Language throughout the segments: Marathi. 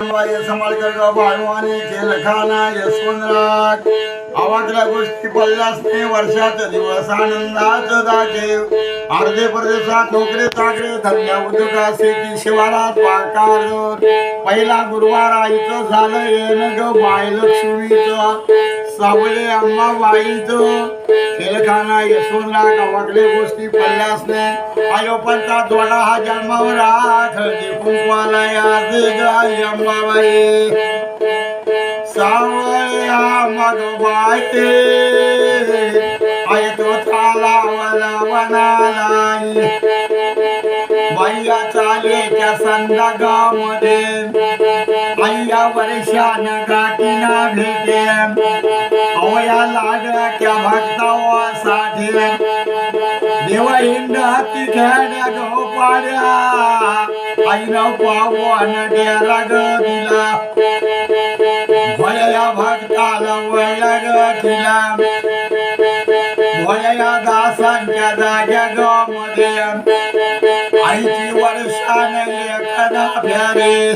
समाल कर भानुवाने केलं खाना यशवंतराज आवाजल्या गोष्टी पल्लास नाही वर्षात दिवस आनंदाच दाखे अर्धे परदेशात नोकरी चाकरी धंद्या उद्योगा शेती शिवारात वाकार पहिला गुरुवार आईचं झालं येणं ग बाय लक्ष्मीचं सावळे अंबा बाईचं केलखाना यशवंतराज आवाजल्या गोष्टी पल्लास नाही आयोपंचा जोडा हा जन्मावर आख कुंकवाला या गाय अंबाबाई सावळ्या मग बाई आय तो थाला वाला वनालाई बाईया चालेच्या संदागामध्ये आईया वर्षानं गाठीना भेटे अवया लाडक्या भक्तावासाठी देवा हिंड हाती खेड्या गोपाड्या आईनं पावन डेरा ग दिला भया भक्ताला वळला ग दिला भया दासांच्या जाग्या ग मध्ये आईची वर्षान लेखना प्यारे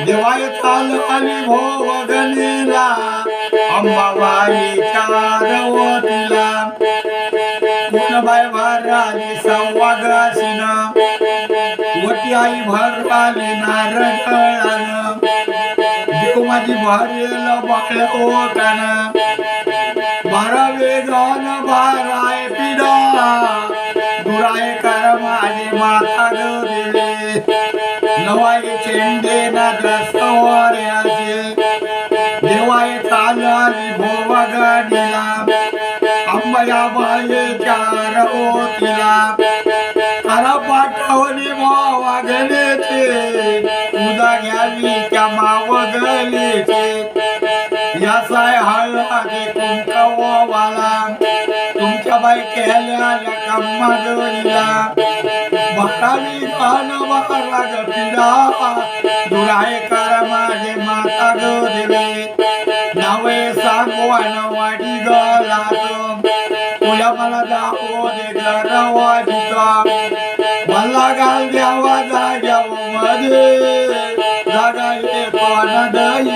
देवाय चालवाली भोगनीला अंबाबाईच्या रवतीला कोणबाई भराली सव्वागाशीना वटी आई भराली नारळानं देव माझी भरेल बाळ ओकानं भरावे गान भराय पिडा दुराय कर माझी माता ग देवे नवाई चेंडे ना द्रस्तवाऱ्याचे देवाय चालली भोवगाडीला अंबया बाईच्या रवतीला अरा पाठवली मावागलेचे उदा घ्यावी त्या मावगलेचे यासाय हळदी कुंकवाला तुमच्या बाई केल्या कम्मागलीला भकावी गान राग पिडा दुराय कर माझे माता ग देवे नावे सांगवान वाडी गलातो तुला मला दाखव दे गरवाजीचा मला गाल द्यावा जाग्याव मध्ये जागा येतो दही